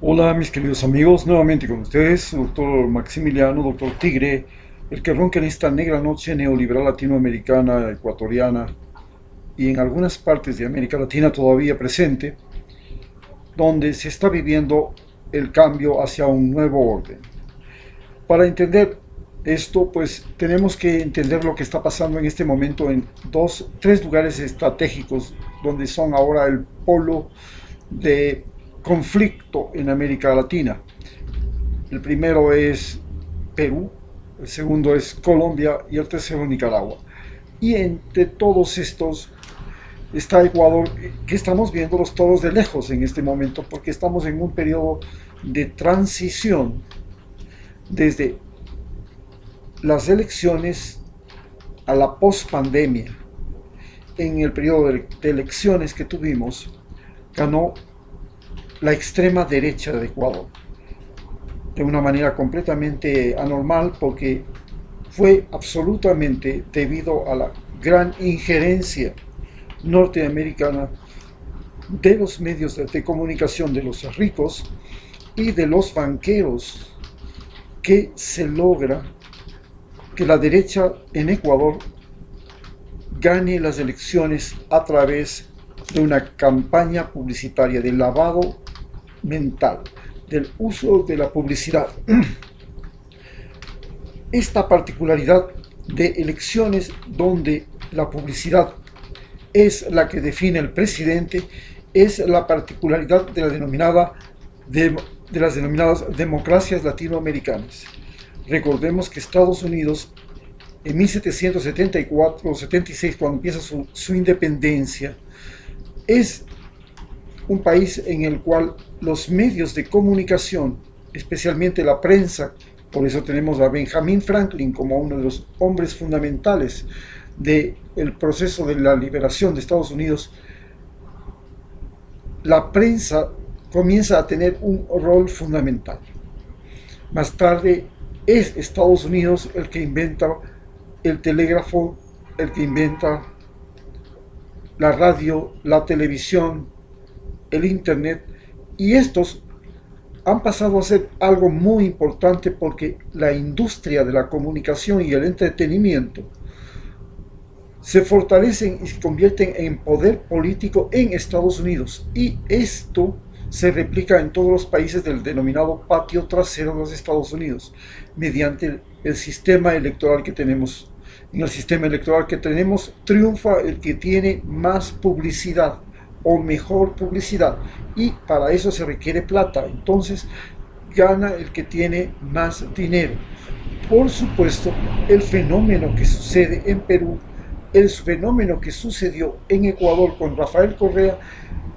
Hola mis queridos amigos, nuevamente con ustedes, doctor Maximiliano, doctor Tigre, el que ronca en esta negra noche neoliberal latinoamericana, ecuatoriana y en algunas partes de América Latina todavía presente, donde se está viviendo el cambio hacia un nuevo orden. Para entender esto, pues tenemos que entender lo que está pasando en este momento en tres lugares estratégicos donde son ahora el polo de conflicto en América Latina. El primero es Perú, el segundo es Colombia y el tercero Nicaragua. Y entre todos estos está Ecuador, que estamos viéndolos todos de lejos en este momento, porque estamos en un periodo de transición desde las elecciones a la pospandemia. En el periodo de elecciones que tuvimos, ganó la extrema derecha de Ecuador de una manera completamente anormal, porque fue absolutamente debido a la gran injerencia norteamericana de los medios de comunicación de los ricos y de los banqueros, que se logra que la derecha en Ecuador gane las elecciones a través de una campaña publicitaria de lavado mental, del uso de la publicidad. Esta particularidad de elecciones donde la publicidad es la que define el presidente es la particularidad de las denominadas democracias latinoamericanas. Recordemos que Estados Unidos en 1774 o 76, cuando empieza su independencia, es un país en el cual los medios de comunicación, especialmente la prensa, por eso tenemos a Benjamin Franklin como uno de los hombres fundamentales del proceso de la liberación de Estados Unidos, la prensa comienza a tener un rol fundamental. Más tarde es Estados Unidos el que inventa el telégrafo, el que inventa la radio, la televisión, el internet, y estos han pasado a ser algo muy importante porque la industria de la comunicación y el entretenimiento se fortalecen y se convierten en poder político en Estados Unidos, y esto se replica en todos los países del denominado patio trasero de los Estados Unidos mediante el sistema electoral que tenemos. En el sistema electoral que tenemos triunfa el que tiene más publicidad o mejor publicidad, y para eso se requiere plata. Entonces gana el que tiene más dinero. Por supuesto, el fenómeno que sucede en Perú, el fenómeno que sucedió en Ecuador con Rafael Correa,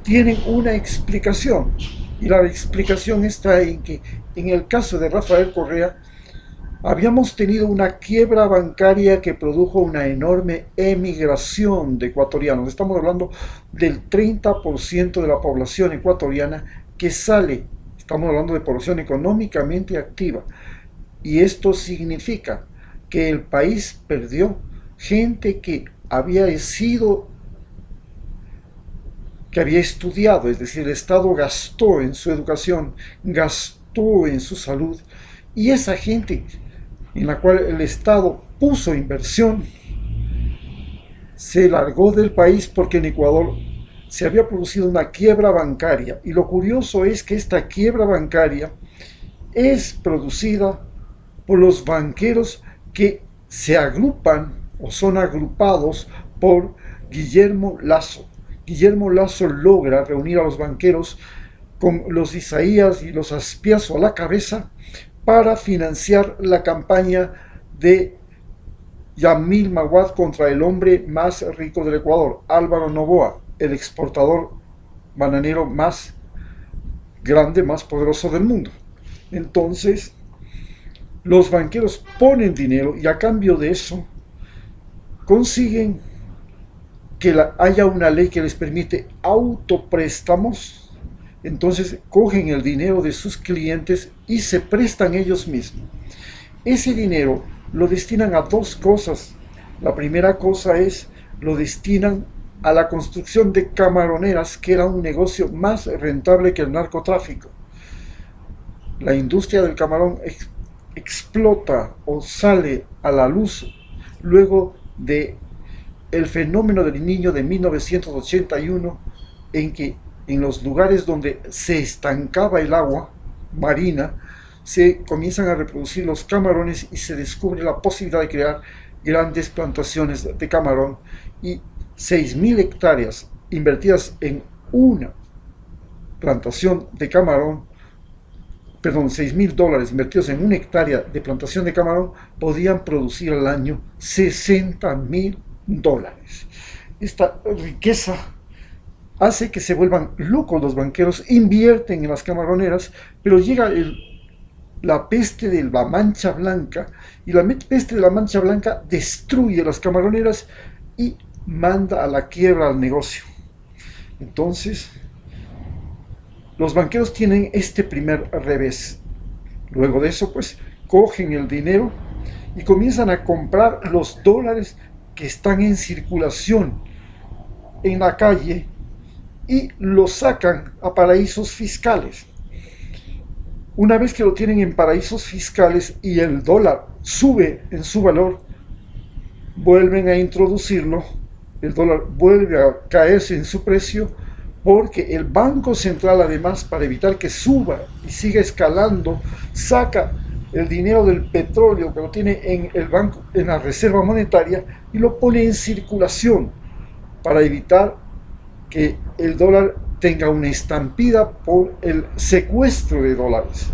tienen una explicación, y la explicación está en que en el caso de Rafael Correa habíamos tenido una quiebra bancaria que produjo una enorme emigración de ecuatorianos. Estamos hablando del 30% de la población ecuatoriana que sale. Estamos hablando de población económicamente activa. Y esto significa que el país perdió gente que había estudiado, es decir, el Estado gastó en su educación, gastó en su salud, y esa gente en la cual el Estado puso inversión se largó del país porque en Ecuador se había producido una quiebra bancaria. Y lo curioso es que esta quiebra bancaria es producida por los banqueros que se agrupan o son agrupados por Guillermo Lasso. Guillermo Lasso logra reunir a los banqueros con los Isaías y los Aspiazo a la cabeza para financiar la campaña de Yamil Maguad contra el hombre más rico del Ecuador, Álvaro Noboa, el exportador bananero más grande, más poderoso del mundo. Entonces, los banqueros ponen dinero y a cambio de eso consiguen que haya una ley que les permite autopréstamos. Entonces cogen el dinero de sus clientes y se prestan ellos mismos. Ese dinero lo destinan a dos cosas. La primera cosa es, lo destinan a la construcción de camaroneras, que era un negocio más rentable que el narcotráfico. la industria del camarón explota o sale a la luz luego de el fenómeno del Niño de 1981, en que en los lugares donde se estancaba el agua marina se comienzan a reproducir los camarones y se descubre la posibilidad de crear grandes plantaciones de camarón, y 6.000 hectáreas invertidas en una plantación de camarón, perdón, $6.000 invertidos en una hectárea de plantación de camarón podían producir al año $60.000. Esta riqueza hace que se vuelvan locos los banqueros, invierten en las camaroneras, pero llega la peste de la mancha blanca, y la peste de la mancha blanca destruye las camaroneras y manda a la quiebra al negocio. Entonces, los banqueros tienen este primer revés. Luego de eso, pues, cogen el dinero y comienzan a comprar los dólares que están en circulación en la calle y los sacan a paraísos fiscales. Una vez que lo tienen en paraísos fiscales y el dólar sube en su valor, vuelven a introducirlo, el dólar vuelve a caerse en su precio, porque el Banco Central, además, para evitar que suba y siga escalando, saca el dinero del petróleo que lo tiene en el banco, en la reserva monetaria, y lo pone en circulación para evitar que el dólar tenga una estampida por el secuestro de dólares.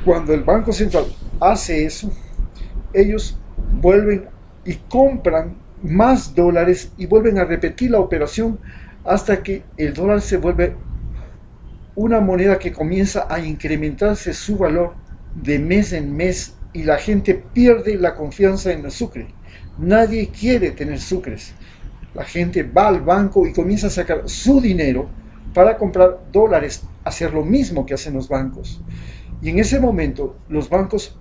Cuando el Banco Central hace eso, ellos vuelven y compran más dólares y vuelven a repetir la operación hasta que el dólar se vuelve una moneda que comienza a incrementarse su valor de mes en mes, y la gente pierde la confianza en el sucre. Nadie quiere tener sucres. La gente va al banco y comienza a sacar su dinero para comprar dólares, hacer lo mismo que hacen los bancos. Y en ese momento los bancos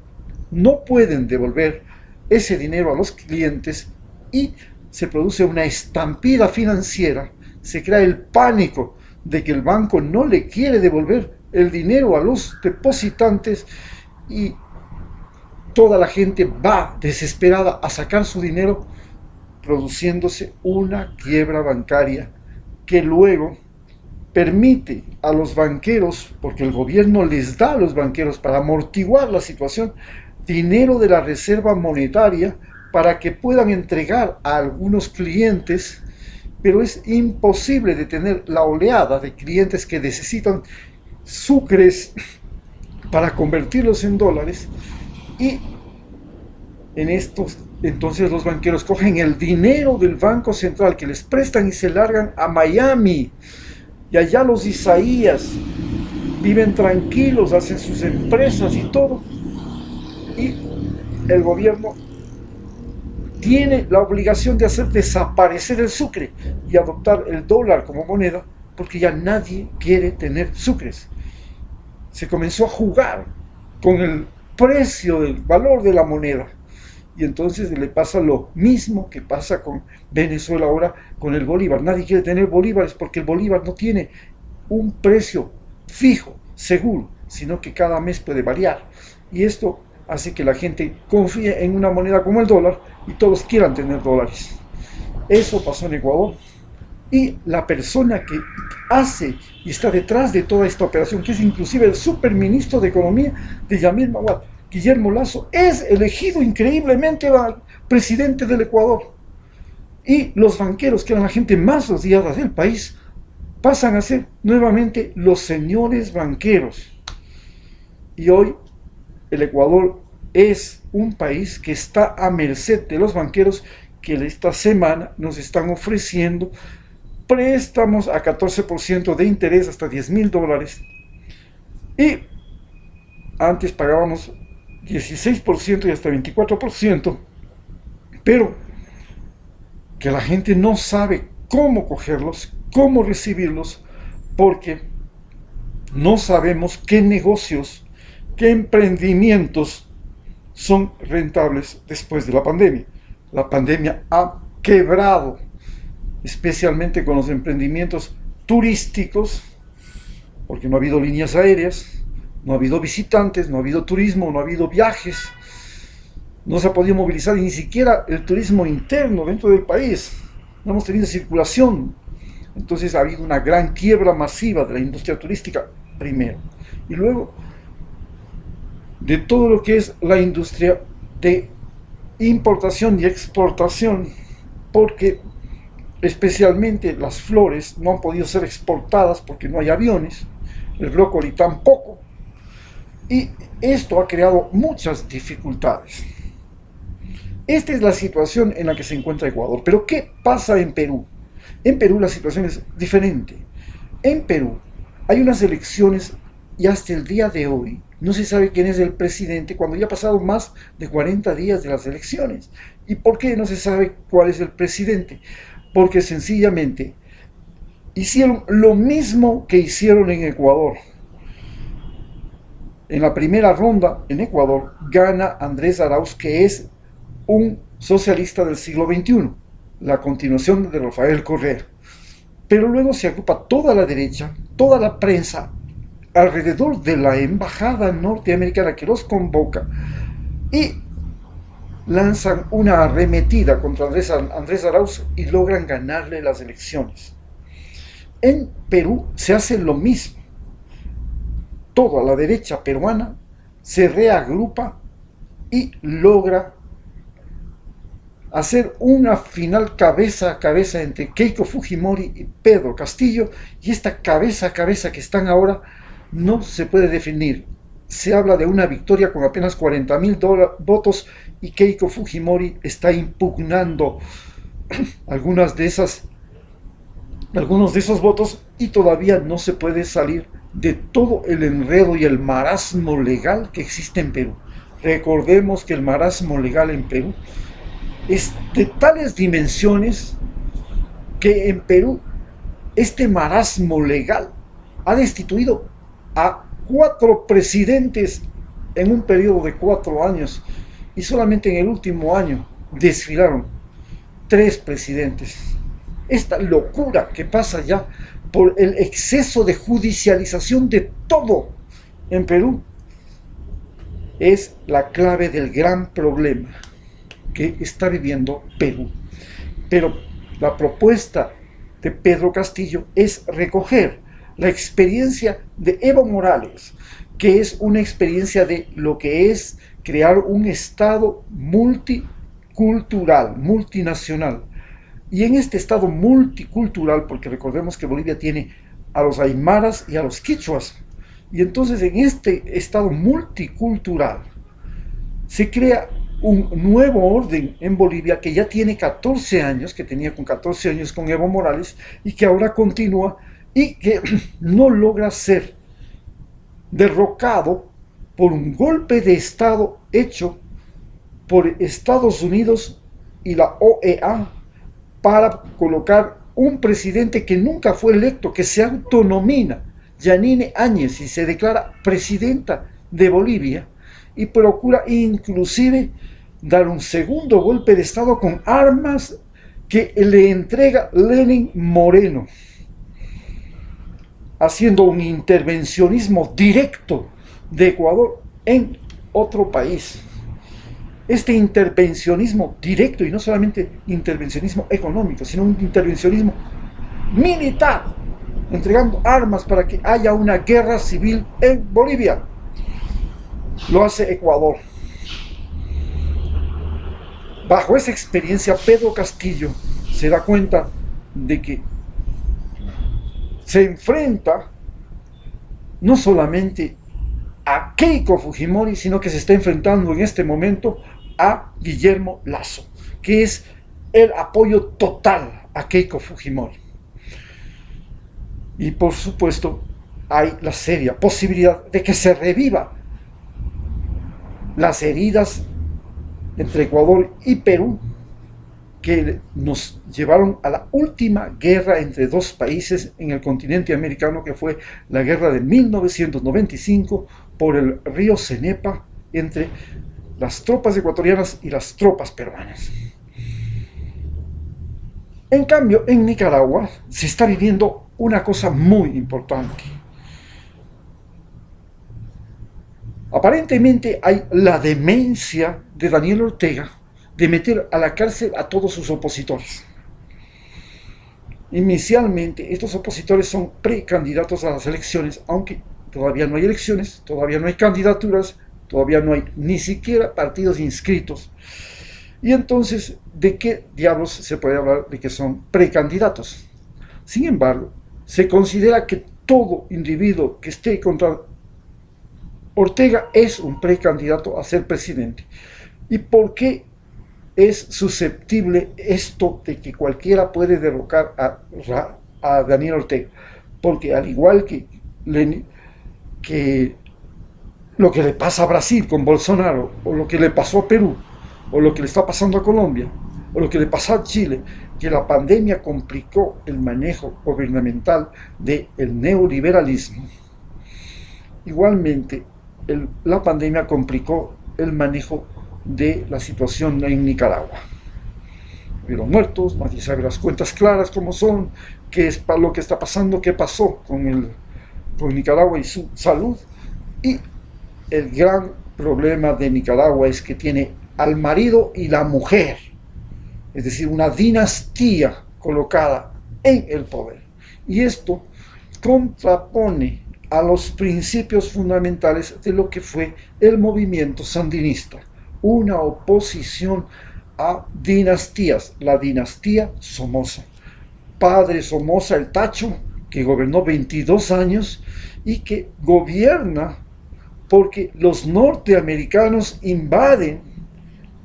no pueden devolver ese dinero a los clientes y se produce una estampida financiera. Se crea el pánico de que el banco no le quiere devolver el dinero a los depositantes, y toda la gente va desesperada a sacar su dinero, produciéndose una quiebra bancaria que luego permite a los banqueros, porque el gobierno les da a los banqueros para amortiguar la situación, dinero de la reserva monetaria para que puedan entregar a algunos clientes, pero es imposible detener la oleada de clientes que necesitan sucres para convertirlos en dólares. Y en estos, entonces los banqueros cogen el dinero del Banco Central que les prestan y se largan a Miami, y allá los Isaías viven tranquilos, hacen sus empresas y todo, y el gobierno tiene la obligación de hacer desaparecer el sucre y adoptar el dólar como moneda, porque ya nadie quiere tener sucres. Se comenzó a jugar con el precio del valor de la moneda, y entonces le pasa lo mismo que pasa con Venezuela ahora con el bolívar. Nadie quiere tener bolívares porque el bolívar no tiene un precio fijo, seguro, sino que cada mes puede variar, y esto hace que la gente confíe en una moneda como el dólar y todos quieran tener dólares. Eso pasó en Ecuador, y la persona que hace y está detrás de toda esta operación, que es inclusive el superministro de Economía de Yamil Maguad, Guillermo Lasso, es elegido increíblemente presidente del Ecuador. Y los banqueros, que eran la gente más odiada del país, pasan a ser nuevamente los señores banqueros. Y hoy el Ecuador es un país que está a merced de los banqueros, que esta semana nos están ofreciendo préstamos a 14% de interés, hasta $10.000. Y antes pagábamos 16% y hasta 24%, pero que la gente no sabe cómo cogerlos, cómo recibirlos, porque no sabemos qué negocios, qué emprendimientos son rentables después de la pandemia. La pandemia ha quebrado, especialmente con los emprendimientos turísticos, porque no ha habido líneas aéreas, no ha habido visitantes, no ha habido turismo, no ha habido viajes, no se ha podido movilizar ni siquiera el turismo interno dentro del país, no hemos tenido circulación. Entonces ha habido una gran quiebra masiva de la industria turística primero, y luego de todo lo que es la industria de importación y exportación, porque especialmente las flores no han podido ser exportadas porque no hay aviones, el brócoli tampoco, y esto ha creado muchas dificultades. Esta es la situación en la que se encuentra Ecuador. Pero ¿qué pasa en Perú? En Perú la situación es diferente. En Perú hay unas elecciones y hasta el día de hoy no se sabe quién es el presidente cuando ya ha pasado más de 40 días de las elecciones. ¿Y por qué no se sabe cuál es el presidente? Porque sencillamente hicieron lo mismo que hicieron en Ecuador. En la primera ronda en Ecuador gana Andrés Arauz, que es un socialista del siglo XXI, la continuación de Rafael Correa. Pero luego se agrupa toda la derecha, toda la prensa, alrededor de la embajada norteamericana que los convoca y lanzan una arremetida contra Andrés Arauz y logran ganarle las elecciones. En Perú se hace lo mismo. Toda la derecha peruana se reagrupa y logra hacer una final cabeza a cabeza entre Keiko Fujimori y Pedro Castillo, y esta cabeza a cabeza que están ahora no se puede definir. Se habla de una victoria con apenas 40.000 votos y Keiko Fujimori está impugnando algunos de esos votos y todavía no se puede salir de todo el enredo y el marasmo legal que existe en Perú. Recordemos que el marasmo legal en Perú es de tales dimensiones que en Perú este marasmo legal ha destituido a 4 presidentes en un periodo de 4 años, y solamente en el último año desfilaron 3 presidentes. Esta locura que pasa ya por el exceso de judicialización de todo en Perú es la clave del gran problema que está viviendo Perú. Pero la propuesta de Pedro Castillo es recoger la experiencia de Evo Morales, que es una experiencia de lo que es crear un Estado multicultural, multinacional. Y en este Estado multicultural, porque recordemos que Bolivia tiene a los aymaras y a los quichuas, y entonces en este Estado multicultural se crea un nuevo orden en Bolivia que ya tiene 14 años, que tenía con 14 años con Evo Morales, y que ahora continúa y que no logra ser derrocado por un golpe de Estado hecho por Estados Unidos y la OEA para colocar un presidente que nunca fue electo, que se autonomina, Yanine Áñez, y se declara presidenta de Bolivia, y procura inclusive dar un segundo golpe de Estado con armas que le entrega Lenin Moreno, haciendo un intervencionismo directo de Ecuador en otro país. Este intervencionismo directo, y no solamente intervencionismo económico, sino un intervencionismo militar, entregando armas para que haya una guerra civil en Bolivia, lo hace Ecuador. Bajo esa experiencia, Pedro Castillo se da cuenta de que se enfrenta no solamente a Keiko Fujimori, sino que se está enfrentando en este momento a Guillermo Lasso, que es el apoyo total a Keiko Fujimori. Y por supuesto hay la seria posibilidad de que se reviva las heridas entre Ecuador y Perú que nos llevaron a la última guerra entre dos países en el continente americano, que fue la guerra de 1995 por el río Cenepa entre las tropas ecuatorianas y las tropas peruanas. En cambio, en Nicaragua se está viviendo una cosa muy importante. Aparentemente hay la demencia de Daniel Ortega de meter a la cárcel a todos sus opositores. Inicialmente, estos opositores son precandidatos a las elecciones, aunque todavía no hay elecciones, todavía no hay candidaturas, todavía no hay ni siquiera partidos inscritos. Y entonces, ¿de qué diablos se puede hablar de que son precandidatos? Sin embargo, se considera que todo individuo que esté contra Ortega es un precandidato a ser presidente. ¿Y por qué es susceptible esto de que cualquiera puede derrocar a Daniel Ortega? Porque al igual que lo que le pasa a Brasil con Bolsonaro, o lo que le pasó a Perú, o lo que le está pasando a Colombia, o lo que le pasó a Chile, que la pandemia complicó el manejo gubernamental del neoliberalismo. Igualmente, la pandemia complicó el manejo de la situación en Nicaragua. Hubieron muertos, nadie sabe las cuentas claras cómo son, qué es lo que está pasando, qué pasó con Nicaragua y su salud. Y el gran problema de Nicaragua es que tiene al marido y la mujer, es decir, una dinastía colocada en el poder. Y esto contrapone a los principios fundamentales de lo que fue el movimiento sandinista, una oposición a dinastías, la dinastía Somoza. Padre Somoza el Tacho, que gobernó 22 años y que gobierna porque los norteamericanos invaden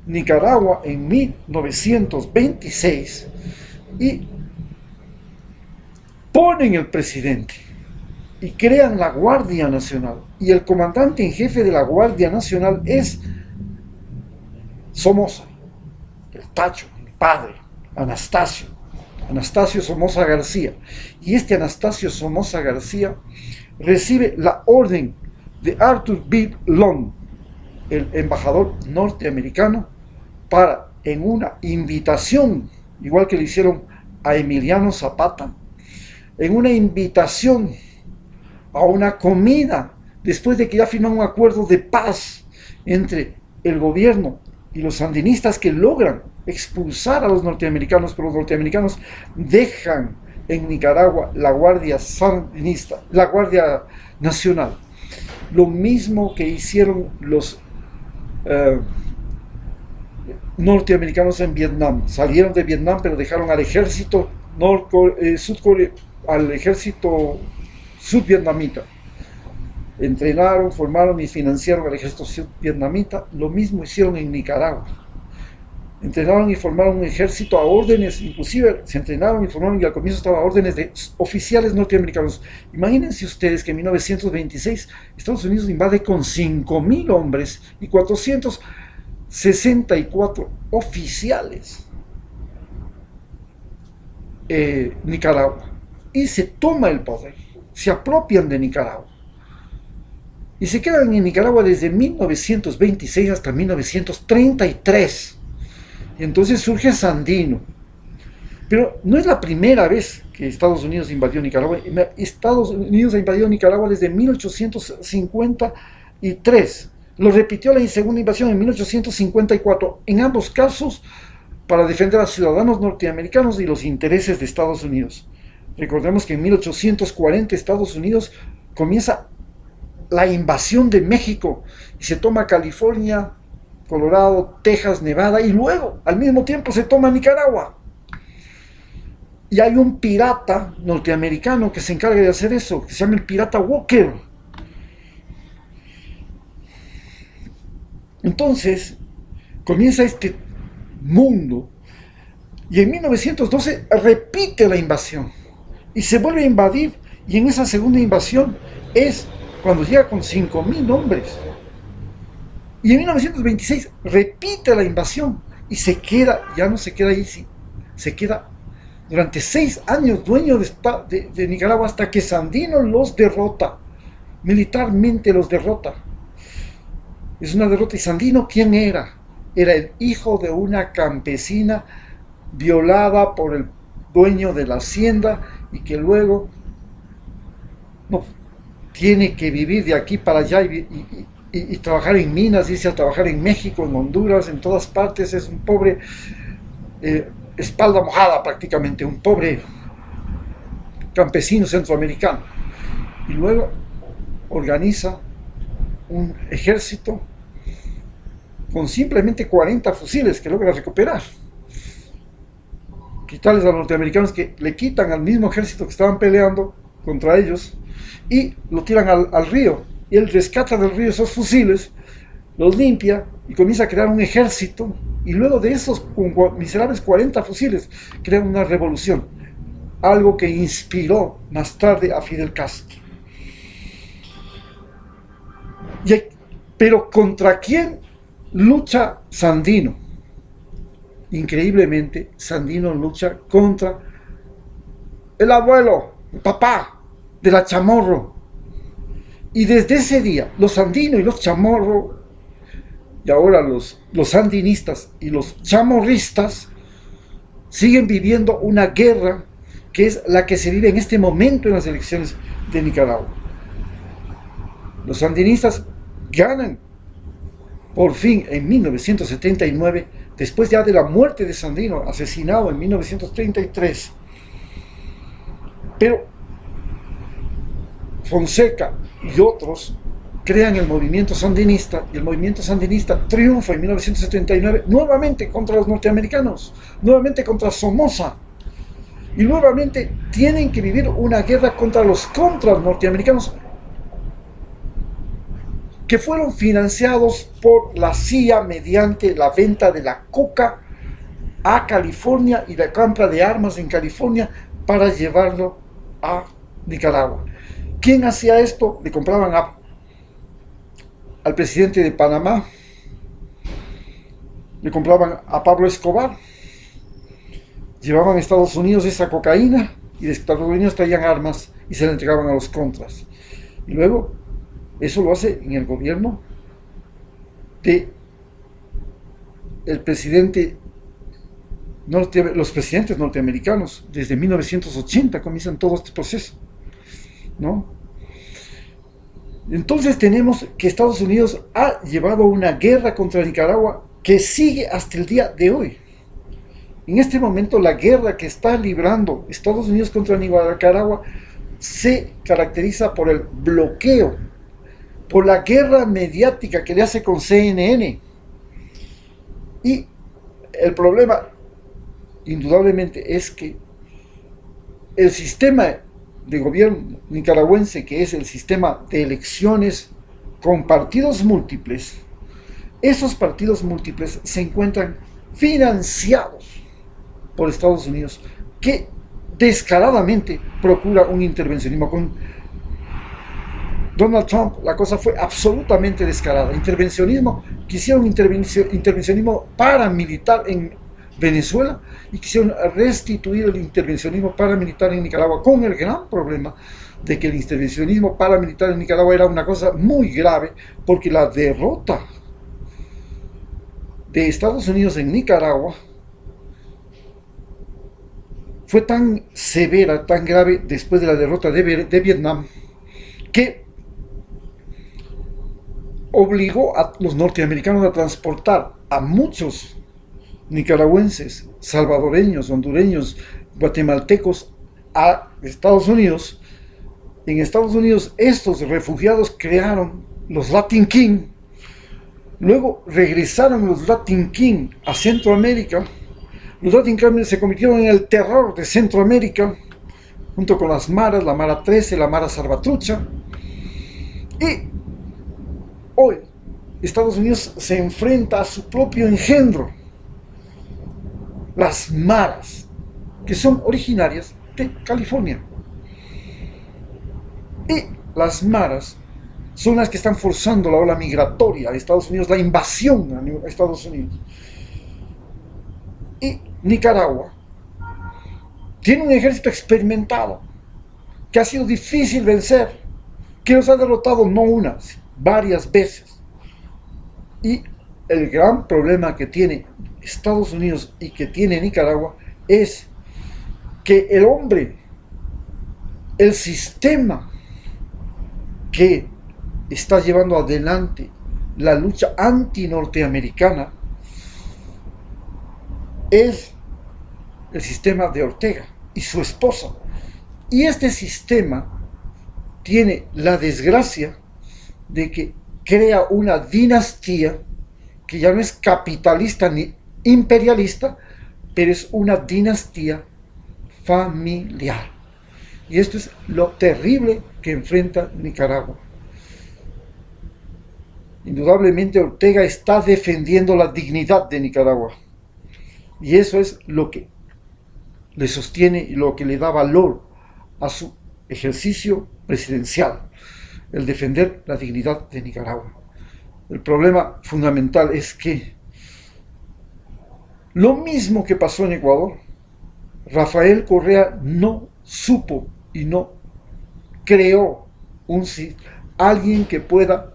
Nicaragua en 1926 y ponen el presidente y crean la Guardia Nacional. Y el comandante en jefe de la Guardia Nacional es Somoza, el Tacho, el padre, Anastasio Somoza García. Y este Anastasio Somoza García recibe la orden de Arthur B. Long, el embajador norteamericano, para, en una invitación, igual que le hicieron a Emiliano Zapata, en una invitación a una comida, después de que ya firmaron un acuerdo de paz entre el gobierno y los sandinistas, que logran expulsar a los norteamericanos, pero los norteamericanos dejan en Nicaragua la Guardia Sandinista, la Guardia Nacional. Lo mismo que hicieron los norteamericanos en Vietnam. Salieron de Vietnam, pero dejaron al ejército al ejército sudvietnamita. Entrenaron, formaron y financiaron al ejército sudvietnamita. Lo mismo hicieron en Nicaragua. Entrenaron y formaron un ejército a órdenes, inclusive se entrenaron y formaron, y al comienzo estaba a órdenes de oficiales norteamericanos. Imagínense ustedes que en 1926 Estados Unidos invade con 5.000 hombres y 464 oficiales Nicaragua, y se toma el poder, se apropian de Nicaragua y se quedan en Nicaragua desde 1926 hasta 1933. Y entonces surge Sandino. Pero no es la primera vez que Estados Unidos invadió Nicaragua. Estados Unidos ha invadido Nicaragua desde 1853. Lo repitió la segunda invasión en 1854. En ambos casos, para defender a ciudadanos norteamericanos y los intereses de Estados Unidos. Recordemos que en 1840 Estados Unidos comienza la invasión de México y se toma California, Colorado, Texas, Nevada, y luego al mismo tiempo se toma Nicaragua. Y hay un pirata norteamericano que se encarga de hacer eso, que se llama el pirata Walker. Entonces comienza este mundo, y en 1912 repite la invasión y se vuelve a invadir, y en esa segunda invasión es cuando llega con 5.000 hombres. Y en 1926 repite la invasión y se queda, ya no se queda ahí, se queda durante 6 años dueño de Nicaragua, hasta que Sandino los derrota, militarmente los derrota. Es una derrota. ¿Y Sandino quién era? Era el hijo de una campesina violada por el dueño de la hacienda, y que luego tiene que vivir de aquí para allá, y y trabajar en minas, irse a trabajar en México, en Honduras, en todas partes. Es un pobre, espalda mojada prácticamente, un pobre campesino centroamericano. Y luego organiza un ejército con simplemente 40 fusiles que logra recuperar. Quitarles a los norteamericanos, que le quitan al mismo ejército que estaban peleando contra ellos y lo tiran al río. Y él rescata del río esos fusiles, los limpia y comienza a crear un ejército. Y luego de esos miserables 40 fusiles, crea una revolución. Algo que inspiró más tarde a Fidel Castro. Pero ¿contra quién lucha Sandino? Increíblemente, Sandino lucha contra el abuelo, el papá de la Chamorro. Y desde ese día, los Sandinos y los Chamorro, y ahora los sandinistas y los chamorristas, siguen viviendo una guerra que es la que se vive en este momento en las elecciones de Nicaragua. Los sandinistas ganan por fin en 1979, después ya de la muerte de Sandino, asesinado en 1933. Pero Fonseca y otros crean el movimiento sandinista, y el movimiento sandinista triunfa en 1979 nuevamente contra los norteamericanos, nuevamente contra Somoza, y nuevamente tienen que vivir una guerra contra los contras norteamericanos, que fueron financiados por la CIA mediante la venta de la coca a California y la compra de armas en California para llevarlo a Nicaragua. ¿Quién hacía esto? Le compraban al presidente de Panamá, le compraban a Pablo Escobar, llevaban a Estados Unidos esa cocaína y de Estados Unidos traían armas y se la entregaban a los contras. Y luego eso lo hace en el gobierno de el presidente los presidentes norteamericanos. Desde 1980 comienzan todo este proceso, ¿no? Entonces tenemos que Estados Unidos ha llevado una guerra contra Nicaragua que sigue hasta el día de hoy. En este momento la guerra que está librando Estados Unidos contra Nicaragua se caracteriza por el bloqueo, por la guerra mediática que le hace con CNN. Y el problema, indudablemente, es que el sistema de gobierno nicaragüense, que es el sistema de elecciones con partidos múltiples, esos partidos múltiples se encuentran financiados por Estados Unidos, que descaradamente procura un intervencionismo. Con Donald Trump la cosa fue absolutamente descarada. Intervencionismo, quisieron intervencionismo paramilitar en Venezuela y quisieron restituir el intervencionismo paramilitar en Nicaragua, con el gran problema de que el intervencionismo paramilitar en Nicaragua era una cosa muy grave, porque la derrota de Estados Unidos en Nicaragua fue tan severa, tan grave después de la derrota de Vietnam, que obligó a los norteamericanos a transportar a muchos nicaragüenses, salvadoreños, hondureños, guatemaltecos a Estados Unidos. En Estados Unidos estos refugiados crearon los Latin King, luego regresaron los Latin King a Centroamérica. Los Latin King se convirtieron en el terror de Centroamérica, junto con las maras, la Mara 13, la Mara Salvatrucha. Y hoy Estados Unidos se enfrenta a su propio engendro, las maras, que son originarias de California. Y las maras son las que están forzando la ola migratoria a Estados Unidos, la invasión a Estados Unidos. Y Nicaragua tiene un ejército experimentado, que ha sido difícil vencer, que los ha derrotado no una, varias veces. Y el gran problema que tiene Estados Unidos y que tiene Nicaragua es que el hombre, el sistema que está llevando adelante la lucha anti-norteamericana es el sistema de Ortega y su esposa. Y este sistema tiene la desgracia de que crea una dinastía que ya no es capitalista ni imperialista, pero es una dinastía familiar. Y esto es lo terrible que enfrenta Nicaragua. Indudablemente Ortega está defendiendo la dignidad de Nicaragua. Y eso es lo que le sostiene y lo que le da valor a su ejercicio presidencial, el defender la dignidad de Nicaragua. El problema fundamental es que lo mismo que pasó en Ecuador, Rafael Correa no supo y no creó alguien que pueda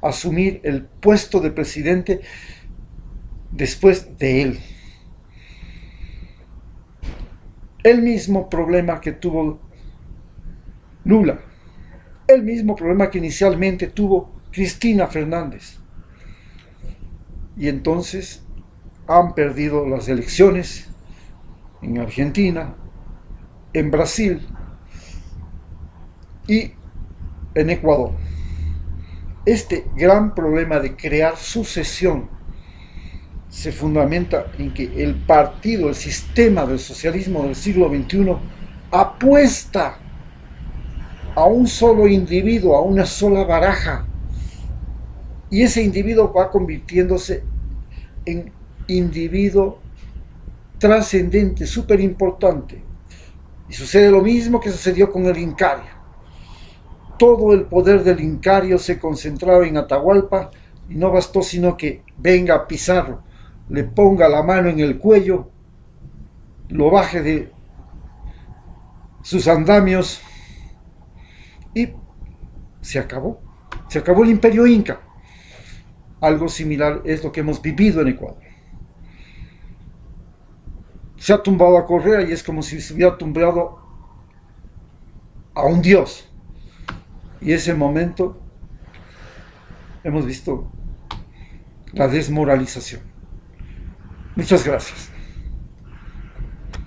asumir el puesto de presidente después de él. El mismo problema que tuvo Lula, el mismo problema que inicialmente tuvo Cristina Fernández. Y entonces han perdido las elecciones en Argentina, en Brasil y en Ecuador. Este gran problema de crear sucesión se fundamenta en que el partido, el sistema del socialismo del siglo XXI apuesta a un solo individuo, a una sola baraja, y ese individuo va convirtiéndose en individuo trascendente, súper importante. Y sucede lo mismo que sucedió con el Incario. Todo el poder del Incario se concentraba en Atahualpa y no bastó sino que venga Pizarro, le ponga la mano en el cuello, lo baje de sus andamios y se acabó el imperio inca. Algo similar es lo que hemos vivido en Ecuador. Se ha tumbado a Correa y es como si se hubiera tumbado a un dios. Y ese momento hemos visto la desmoralización. Muchas gracias.